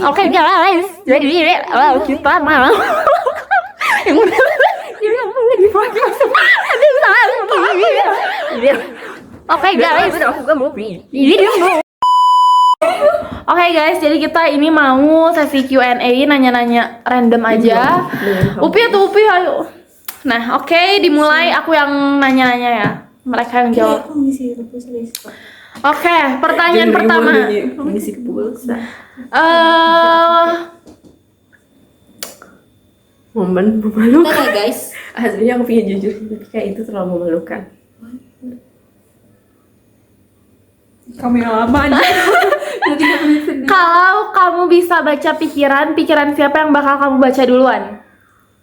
Oke guys, jadi kita mau Oke guys, Oke guys, jadi kita ini mau sesi Q&A, nanya-nanya random aja. Upi atau Upi, ayo. Nah, oke, dimulai. Aku yang nanya-nanya ya. Mereka yang jawab. Oke, pertanyaan pertama. Mengisi pulsa. Momen memalukan. Bentar ya guys. Aslinya aku pengen jujur, tapi kayak itu terlalu memalukan. Kamu yang lama aja. Kalau kamu bisa baca pikiran siapa yang bakal kamu baca duluan?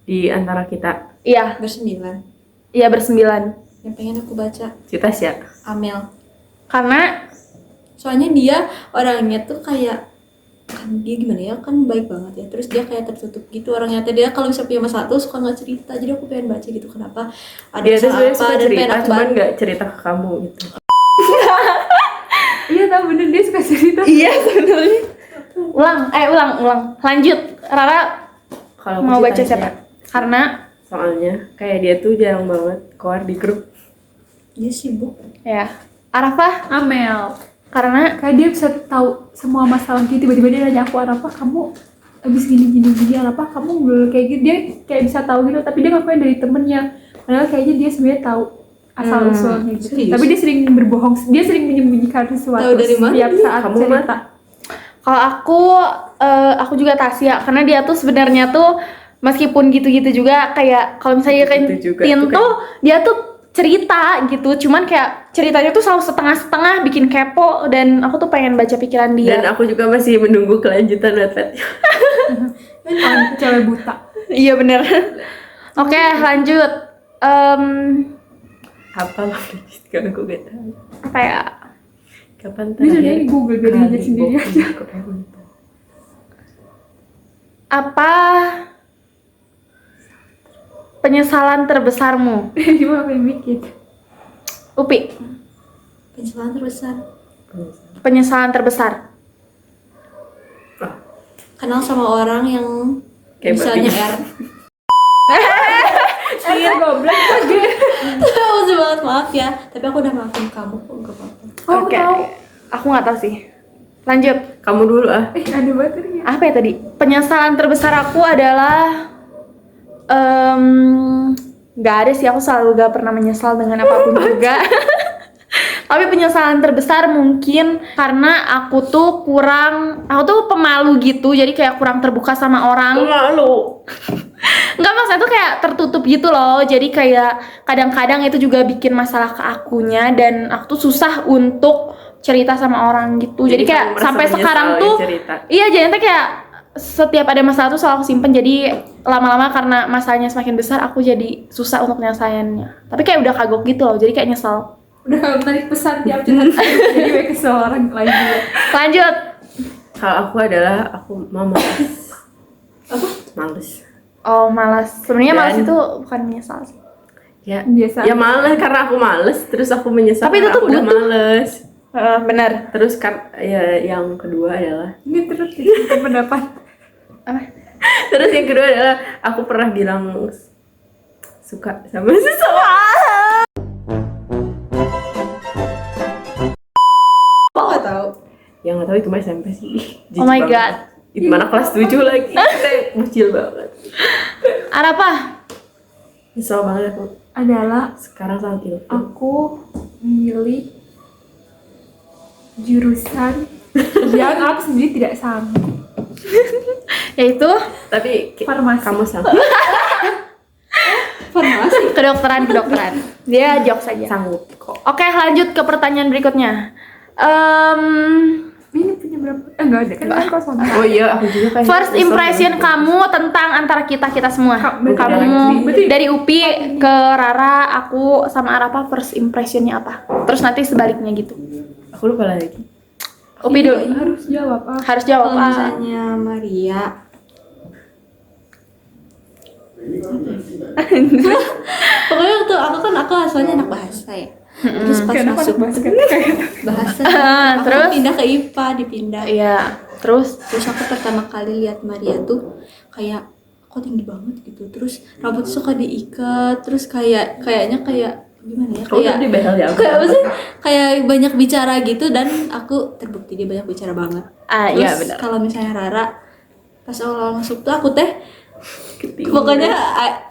Di antara kita, Iya, Bersembilan. iya bersembilan. Yang pengen aku baca Cita ya. Amel. Karena Soalnya dia orangnya tuh kayak, kan dia gimana ya, kan baik banget ya. Terus dia kayak tertutup gitu orangnya. Dia kalau bisa punya masalah tuh suka nggak cerita. Jadi aku pengen baca gitu, kenapa ada Dia tuh masalah sebenarnya apa suka dan cerita, pengen aku cuman bantu. nggak cerita ke kamu gitu. Iya tau bener, dia suka cerita. Iya sebenarnya. ulang. Lanjut. Rara Kalau mau aku baca cita siapa? Karena soalnya kayak dia tuh jarang banget keluar di grup. Dia sibuk. ya, Arafah Amel, karena kayak dia bisa tahu semua masalah gitu. Tiba-tiba dia nanya aku, apa kamu abis gini apa kamu belum kayak gitu. Dia kayak bisa tahu gitu, tapi dia ngakuin dari temennya, padahal kayaknya dia sebenarnya tahu asal usulnya gitu. serius? Tapi dia sering berbohong, dia sering menyembunyikan sesuatu Tahu dari mana setiap dia? saat Kamu cerita. kalau aku juga Tasya, karena dia tuh sebenarnya tuh meskipun gitu-gitu juga kayak kalau misalnya kayak Gitu juga Tin tuh tuh dia tuh cerita gitu, cuman kayak ceritanya tuh selalu setengah-setengah, bikin kepo, dan aku tuh pengen baca pikiran dia. Dan aku juga masih menunggu kelanjutan Wattpad. Cewek buta. Iya bener. Oke, lanjut. Apa playlist kan aku gak tahu. Apa ya? Kapan Dia sebenarnya di Google biar dia sendiri aja. Apa penyesalan terbesarmu? Cuma apa yang bikin? Upi, Penyesalan terbesar. penyesalan terbesar. Kenal sama orang yang Kayak misalnya babi. R. Iya goblok lagi. Maaf banget, maaf ya. Tapi aku udah maafin kamu kok, gak apa-apa. Oh, Oke, tahu. aku nggak tahu sih. Lanjut. Kamu dulu ah. Ada baterainya. Apa ya tadi? Penyesalan terbesar aku adalah nggak ada sih, aku selalu gak pernah menyesal dengan apapun juga. Tapi penyesalan terbesar mungkin karena aku tuh pemalu gitu, jadi kayak kurang terbuka sama orang. Malu. Enggak, maksudnya tuh kayak tertutup gitu loh. Jadi kayak kadang-kadang itu juga bikin masalah ke akunya, dan aku tuh susah untuk cerita sama orang gitu. Jadi Jadi kayak kamu merasa sampai menyesal sekarang ya tuh cerita? iya, jadi tuh kayak setiap ada masalah tuh selalu aku simpen. Jadi lama-lama karena masalahnya semakin besar, aku jadi susah untuk nyelesainnya. Tapi kayak udah kagok gitu loh, jadi kayak nyesel. Udah kalau menarik pesan tiap cerita jadi gue kesel orang lain juga. Lanjut. Kalau aku adalah aku males. Apa? Males. Oh, malas. Sebenarnya Dan- malas itu bukan menyesal sih. Ya, Biasa. ya males karena aku males, terus aku menyesal Tapi itu karena tuh aku udah butuh. males. Benar. Terus kan ya yang kedua adalah Ini terus itu pendapat. Apa? terus yang kedua adalah aku pernah bilang suka sama seseorang. Aku gak tahu. Yang nggak tahu itu mah SMP sih. Jijik Oh my banget. God. Itu mana kelas 7 lagi. Kita bocil banget. Arapa? Nyesel banget aku. Adalah Sekarang sangat ilfil. aku memilih jurusan yang aku sendiri tidak sanggup. Yaitu Tapi Farmasi. kamu sama Farmasi. kedokteran. Dia jokes aja. sanggup kok. Oke, lanjut ke pertanyaan berikutnya. Ini punya berapa? Enggak ada kan kosong. Oh iya, aku juga kan. First impression kamu tentang antara kita semua. Berarti Kamu dari Upi ke Rara, aku sama Arapa, first impressionnya apa? Terus nanti sebaliknya gitu. Aku lupa lagi. Upi dulu. Harus jawab ah. Harus jawab. Kalau misalnya Maria, pokoknya waktu aku asalnya anak bahasa ya. Terus pas Kenapa masuk basket kayak bahasa, aku Terus? pindah ke IPA, dipindah. Iya. Terus Terus aku pertama kali lihat Maria tuh kayak kok tinggi banget gitu. Terus rambut suka diikat, terus kayaknya kayak gimana ya? Kamu Kayak tuh di behel ya? kayak apa sih? Kayak banyak bicara gitu dan aku terbukti dia banyak bicara banget. iya Terus benar. kalau misalnya Rara pas awal masuk tuh aku teh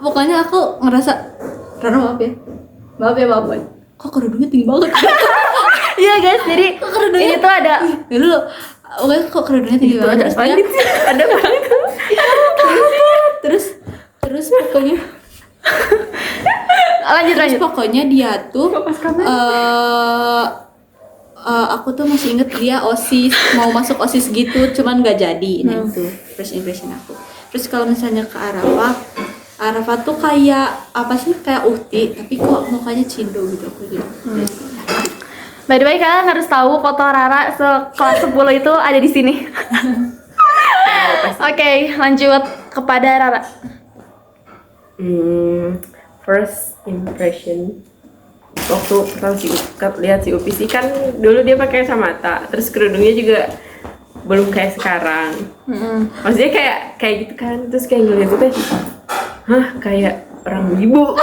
pokoknya aku ngerasa Rara maaf ya. Maaf ya, maaf. Kok kerudungnya tinggi banget? Iya guys, jadi ini tuh ada Ya dulu, pokoknya kok kerudungnya tinggi banget. Terus dia, Ada banget. terus pokoknya lanjut. pokoknya dia tuh aku tuh masih inget dia OSIS, mau masuk OSIS gitu, cuman nggak jadi. Nah itu first impression aku. Terus kalau misalnya ke Arafah tuh kayak apa sih, kayak Uhti tapi kok mukanya Cindo gitu aku gitu. By the way, kalian harus tahu foto Rara kelas 10 itu ada di sini. Oke, lanjut kepada Rara. First impression waktu pertama lihat si Upi sih, kan dulu dia pakai kacamata, terus kerudungnya juga belum kayak sekarang. Maksudnya kayak gitu kan, terus kayak ngeliat itu hah, kayak orang ibu.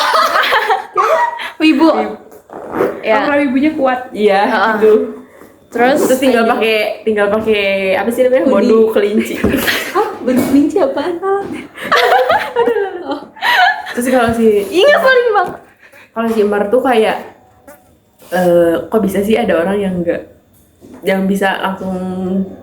Wibu. Ya. Kalau ibunya kuat. Iya gitu. Terus Tinggal pakai apa sih namanya, mode kelinci. Hah, berkelinci apaan? Terus kalau si ingat paling bang. kalau si Umar tuh kayak kok bisa sih ada orang yang bisa langsung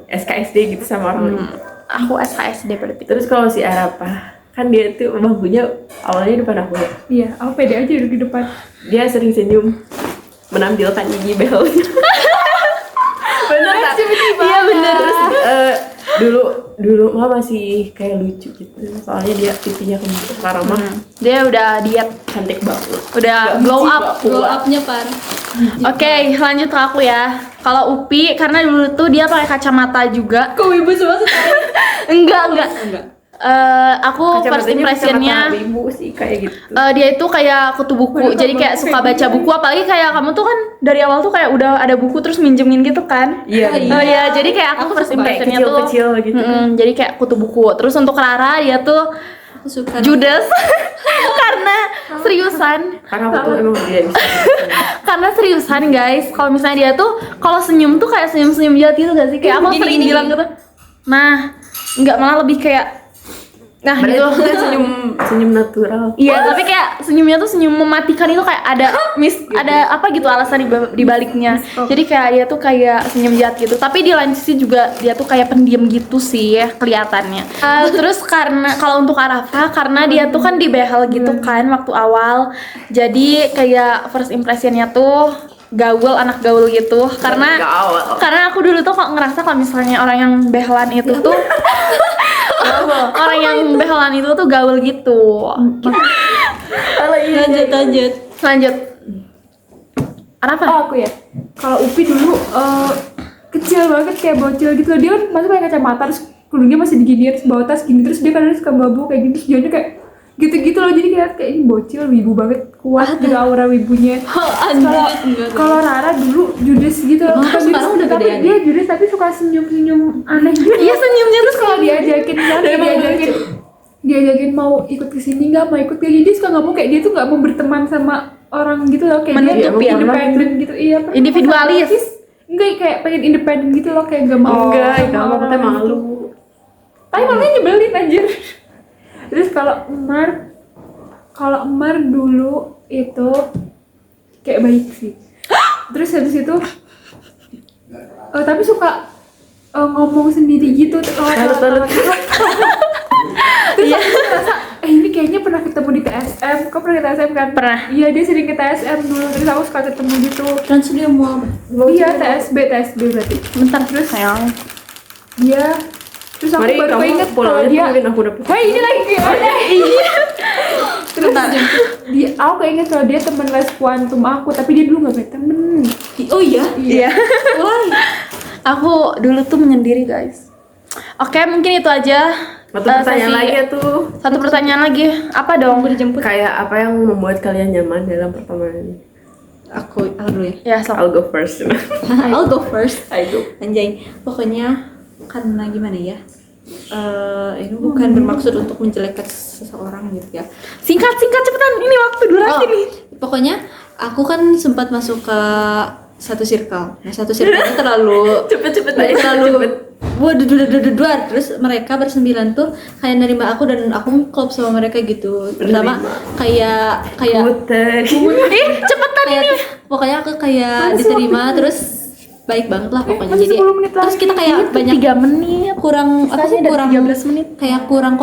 SKSD gitu sama orang lain. Aku SHSD berarti. Terus kalau si Arafah, kan dia tuh bangkunya awalnya depan aku ya. Iya, aku pede aja duduk di depan. Dia sering senyum menampilkan gigi belnya. Bener tak? Iya bener. Terus dulu mah masih kayak lucu gitu, soalnya dia pipinya kembar. Sekarang mah Dia udah diet, cantik banget. udah glow up. Glow up-nya parah. Oke, lanjut ke aku ya. Kalau Upi, karena dulu tuh dia pakai kacamata juga. Kok ibu semua sekali? Enggak. Enggak. Aku first Kacamatanya impressionnya kacamata ibu sih kayak gitu. dia itu kayak kutu buku, jadi kayak suka baca buku. Apalagi kayak kamu tuh kan dari awal tuh kayak udah ada buku terus minjemin gitu kan. Iya. Oh iya, jadi kayak aku first Kayak impressionnya tuh kecil-kecil gitu. jadi kayak kutu buku. Terus untuk Rara dia tuh Aku suka. Judas karena seriusan. Karena aku tuh emang dia bisa. Karena seriusan guys, kalau misalnya dia tuh kalau senyum tuh kayak senyum jahat gitu gak sih? Kayak aku Gini, sering gini, bilang gitu. Nah, nggak, malah lebih kayak nah Berarti gitu. itu kan senyum natural. Iya, tapi kayak senyumnya tuh senyum mematikan itu kayak ada ada apa gitu alasan di baliknya. Jadi kayak dia tuh kayak senyum jahat gitu. Tapi di lain sisi juga dia tuh kayak pendiam gitu sih ya kelihatannya. Terus karena kalau untuk Arafah, karena dia tuh kan di behel gitu kan waktu awal. Jadi kayak first impressionnya tuh gaul, anak gaul gitu. Karena aku dulu tuh kok ngerasa kalau misalnya orang yang behelan itu tuh orang yang behelan itu tuh gaul gitu. Lanjut. Apa? Oh, aku ya. Kalau Upi dulu kecil banget kayak bocil gitu. Dia kan masih pakai kacamata, terus kerudungnya masih diginiin, terus bawa tas gini, terus dia kadang suka babu kayak gitu, terus dia kayak gitu-gitu loh. Jadi kayak ini bocil, wibu banget, kuat gitu aura wibunya. Kalau Rara dulu judes gitu, bukan judes, sekarang udah tapi gedean. dia judes tapi suka senyum-senyum aneh gitu. Iya, senyumnya Terus kalau diajakin mau ikut ke sini nggak mau ikut kayak dia suka nggak mau, kayak dia tuh nggak mau berteman sama orang gitu loh, kayak dia Menutup ya, independen gitu. Iya, Individualis. enggak, kayak pengen independen gitu loh, kayak nggak mau Enggak, sama kamu orang teh gitu. malu. Tapi malah nyebelin anjir. Terus kalau Emar dulu itu kayak baik sih. Terus habis itu tapi suka ngomong sendiri gitu. Terus aku ngerasa ini kayaknya pernah ketemu di TSM. Kau pernah ke TSM kan? Pernah. Iya, dia sering ke TSM dulu. Terus aku suka ketemu gitu. Trans dia mau apa? Iya, TSB berarti. Bentar terus sayang. Dia terus aku Mari baru kamu inget pulang kalau aja, dia mungkin aku dapet. Hei, ini lagi iya. Terus aku keinget kalau dia temen les kuantum aku, tapi dia dulu nggak punya temen. Oh iya? Iya. Why? Aku dulu tuh menyendiri guys. Oke, mungkin itu aja. Satu pertanyaan Sesi- lagi ya tuh. Satu pertanyaan lagi. Apa dong? Kayak apa yang membuat kalian nyaman dalam pertemanan ini? Aku dulu ya. Ya, sok. I'll go first. I'll go first. I go. Anjay, pokoknya karena gimana ya? Ini bukan bermaksud untuk menjelekkan seseorang gitu ya. Singkat cepetan. Ini waktu durasi nih. Pokoknya aku kan sempat masuk ke satu circle. Nah, satu circle itu terlalu Cepet aja. terlalu waduh terus mereka bersembilan tuh kayak nerima aku dan aku klop sama mereka gitu. Pertama kayak Puter. Cepetan kayak ini. pokoknya aku kayak diterima terus baik banget lah pokoknya. masih Jadi 10 menit terus lagi. kita kayak banyak 3 menit. kurang apa sih, Sisanya ada kurang 13 menit. kayak kurang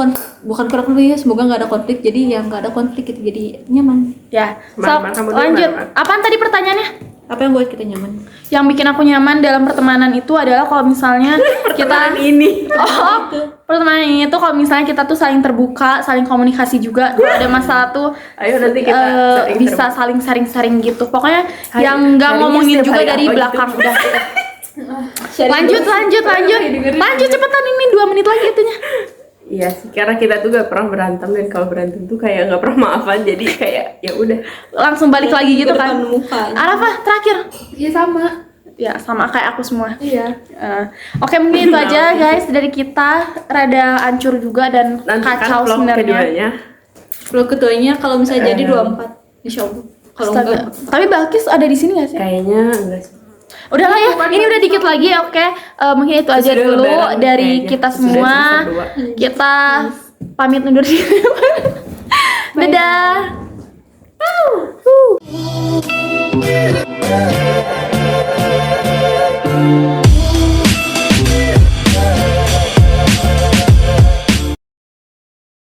bukan kurang konflik ya, semoga nggak ada konflik, jadi yang nggak ada konflik gitu, jadi nyaman. Ya, Mar, kamu dulu, lanjut. Mar. Apaan tadi pertanyaannya? Apa yang buat kita nyaman? Yang bikin aku nyaman dalam pertemanan itu adalah kalau misalnya kita ini. Oh, pertemanan ini tuh kalau misalnya kita tuh saling terbuka, saling komunikasi juga. Kalau ada masalah tuh Ayo nanti kita sering bisa saling sharing-sharing gitu. Pokoknya Hari- yang nggak harinya ngomongin setiap juga hari dari apa gitu? belakang udah. Sharing Lanjut. Dengerin. Lanjut cepetan, ini 2 menit lagi itunya. Iya sih, karena kita tuh gak pernah berantem, dan kalau berantem tuh kayak gak pernah maafan, jadi kayak ya udah. Langsung balik lagi gitu ke kan. depan muka. Arafah terakhir. Iya sama. Ya sama kayak aku semua. Iya. Oke, mungkin itu aja guys dari kita. Rada hancur juga dan Nanti kan kacau vlog sebenarnya. keduanya. Vlog ketuanya kalau misalnya jadi 24 insya Allah. Kalau Astaga. enggak Tapi Balkis ada di sini gak sih? Kayaknya enggak sih. Udah lah ya, ini udah dikit lagi ya, oke. Mungkin itu aja Sudah dulu lebaran dari kayaknya. kita Sudah semua. semester 2. Kita pamit undur diri. Dadah.